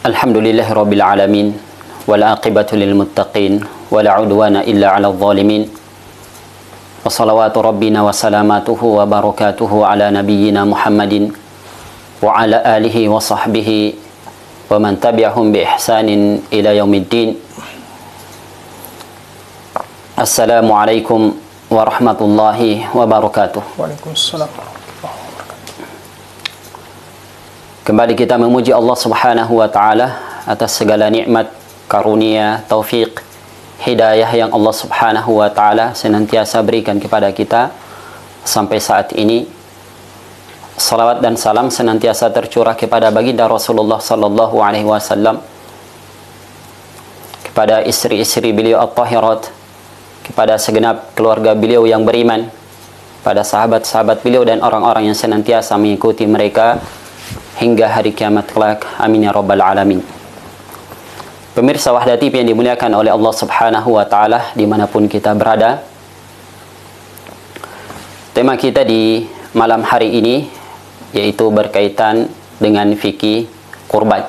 Alhamdulillahi Rabbil Alamin wal aqibatu lil muttaqin wala udwana illa 'alal zalimin wa salawatu rabbina wa salamatuhu wa barakatuhu ala nabiyyina Muhammadin wa ala alihi wa sahbihi wa man tabi'ahum bi ihsanin ila yaumiddin. Assalamualaikum warahmatullahi wabarakatuh. Waalaikumsalam. Kembali kita memuji Allah Subhanahu wa taala atas segala nikmat, karunia, taufik, hidayah yang Allah Subhanahu wa taala senantiasa berikan kepada kita sampai saat ini. Salawat dan salam senantiasa tercurah kepada baginda Rasulullah sallallahu alaihi wasallam, kepada istri-istri beliau at-tahirat, kepada segenap keluarga beliau yang beriman, pada sahabat-sahabat beliau dan orang-orang yang senantiasa mengikuti mereka hingga hari kiamat kelak. Amin ya rabbal alamin. Pemirsa Wahdati yang dimuliakan oleh Allah Subhanahu wa taala dimanapun kita berada, tema kita di malam hari ini yaitu berkaitan dengan fikih kurban.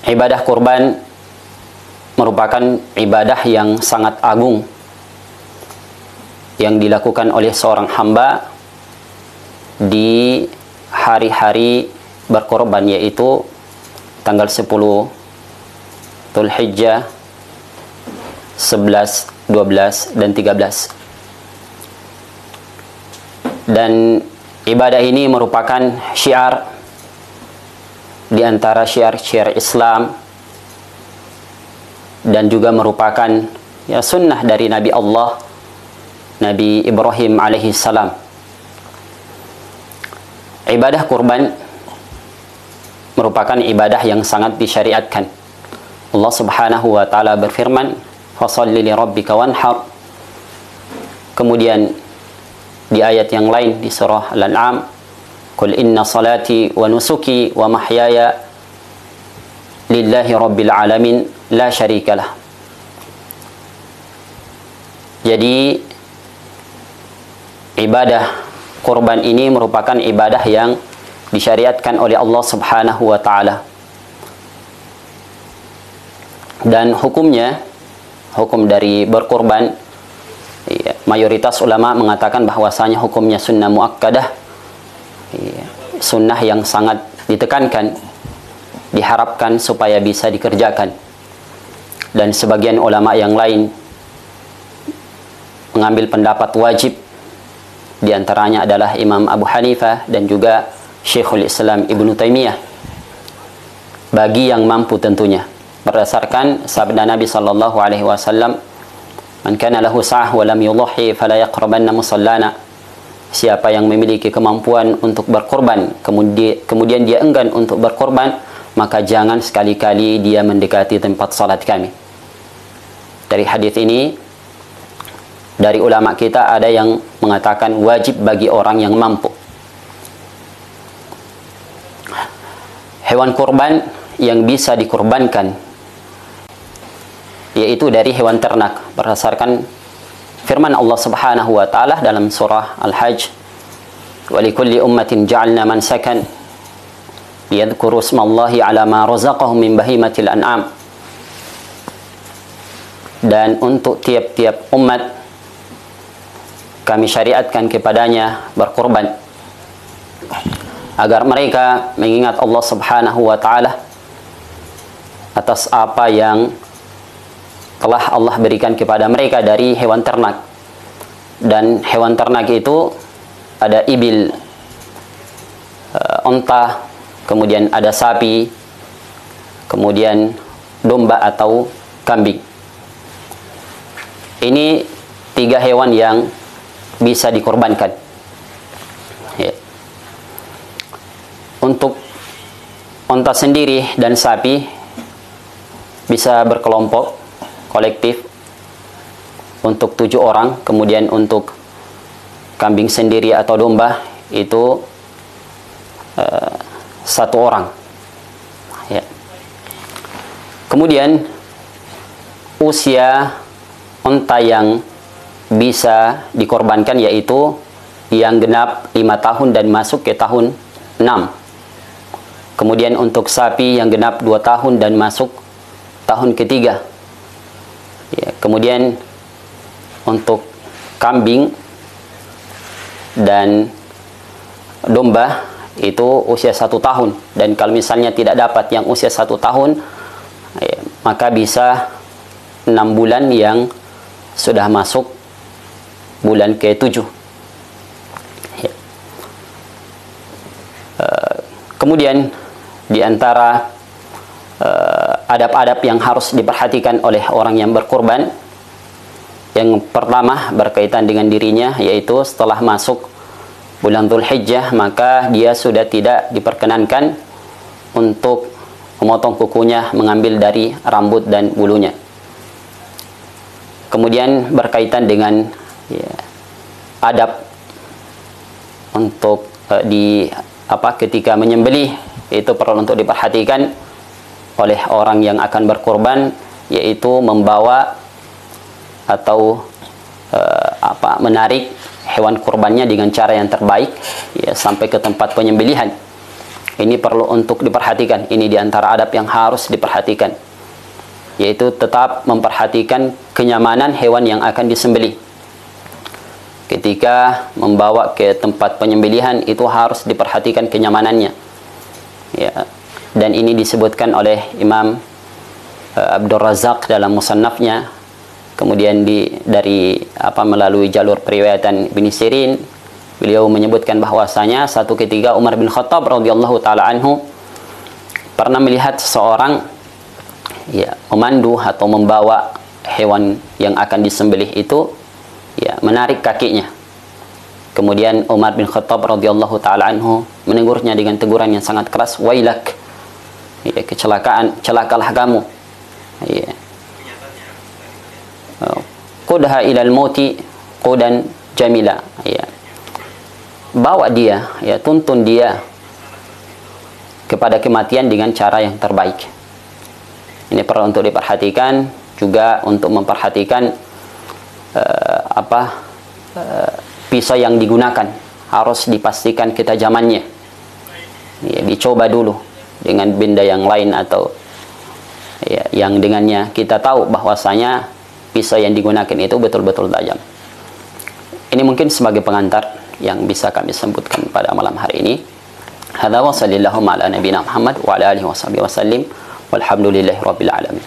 Ibadah kurban merupakan ibadah yang sangat agung yang dilakukan oleh seorang hamba di hari-hari berkorban, yaitu tanggal 10 Dzulhijjah, 11, 12, dan 13. Dan ibadah ini merupakan syiar di antara syiar-syiar Islam dan juga merupakan sunnah dari Nabi Allah, Nabi Ibrahim alaihi salam. Ibadah kurban merupakan ibadah yang sangat disyariatkan. Allah Subhanahu wa taala berfirman, "Fasholli li rabbika wanhar." Kemudian di ayat yang lain di surah Al-An'am, "Qul inna salati wa nusuki wa mahyaya lillahi rabbil alamin la syarikalah." Jadi ibadah kurban ini merupakan ibadah yang disyariatkan oleh Allah Subhanahu wa taala. Dan hukumnya, hukum dari berkurban, mayoritas ulama mengatakan bahwasanya hukumnya sunnah muakkadah, sunnah yang sangat ditekankan, diharapkan supaya bisa dikerjakan. Dan sebagian ulama yang lain mengambil pendapat wajib. Di antaranya adalah Imam Abu Hanifah dan juga Syekhul Islam Ibnu Taimiyah, bagi yang mampu tentunya, berdasarkan sabda Nabi sallallahu alaihi wasallam, "Man kana lahu sa'ah wa lam yudhi fala yaqrabanna musallana." Siapa yang memiliki kemampuan untuk berkorban kemudian dia enggan untuk berkorban, maka jangan sekali-kali dia mendekati tempat salat kami. Dari hadis ini, dari ulama kita ada yang mengatakan wajib bagi orang yang mampu. Hewan kurban yang bisa dikurbankan yaitu dari hewan ternak, berdasarkan firman Allah Subhanahu wa taala dalam surah Al-Hajj, "Wa likulli ummatin ja'alna mansakan liyadhkuru ismallahi 'ala ma razaqahum min bahimatil an'am." Dan untuk tiap-tiap umat kami syariatkan kepadanya berkorban agar mereka mengingat Allah Subhanahu wa taala atas apa yang telah Allah berikan kepada mereka dari hewan ternak. Dan hewan ternak itu ada ibil, onta, kemudian ada sapi, kemudian domba atau kambing. Ini 3 hewan yang bisa dikorbankan. Untuk onta sendiri dan sapi bisa berkelompok, kolektif, untuk 7 orang. Kemudian untuk kambing sendiri atau domba itu 1 orang. Kemudian usia onta yang bisa dikorbankan yaitu yang genap 5 tahun dan masuk ke tahun 6. Kemudian untuk sapi yang genap 2 tahun dan masuk tahun ketiga. Ya, kemudian untuk kambing dan domba itu usia 1 tahun, dan kalau misalnya tidak dapat yang usia 1 tahun, ya, maka bisa 6 bulan yang sudah masuk bulan ke-7. Ya. Kemudian di antara adab-adab yang harus diperhatikan oleh orang yang berkurban, yang pertama berkaitan dengan dirinya, yaitu setelah masuk bulan Dzulhijjah maka dia sudah tidak diperkenankan untuk memotong kukunya, mengambil dari rambut dan bulunya. Kemudian berkaitan dengan ya, adab untuk ketika menyembelih, itu perlu untuk diperhatikan oleh orang yang akan berkorban, yaitu membawa atau menarik hewan kurbannya dengan cara yang terbaik ya, sampai ke tempat penyembelihan. Ini perlu untuk diperhatikan. Ini diantara adab yang harus diperhatikan, yaitu tetap memperhatikan kenyamanan hewan yang akan disembelih. Ketika membawa ke tempat penyembelihan itu harus diperhatikan kenyamanannya ya. Dan ini disebutkan oleh Imam Abdul Razak dalam musannafnya. Kemudian melalui jalur periwayatan Ibn Sirin, beliau menyebutkan bahwasanya satu ketika Umar bin Khattab radhiyallahu taala anhu pernah melihat seseorang ya memandu atau membawa hewan yang akan disembelih itu ya menarik kakinya. Kemudian Umar bin Khattab radhiyallahu taala anhu menegurnya dengan teguran yang sangat keras, wailak, ya, celakalah kamu, ya. Qudha ilal mauti qudan jamila, ya. Bawa dia, ya, tuntun dia kepada kematian dengan cara yang terbaik. Ini perlu untuk diperhatikan, juga untuk memperhatikan pisau yang digunakan harus dipastikan ketajamannya. Ya, dicoba dulu dengan benda yang lain atau ya, yang dengannya kita tahu bahwasanya pisau yang digunakan itu betul-betul tajam. Ini mungkin sebagai pengantar yang bisa kami sebutkan pada malam hari ini. Hadza wa sallallahu ala nabiyina Muhammad wa ala alihi wasallim walhamdulillahi rabbil alamin.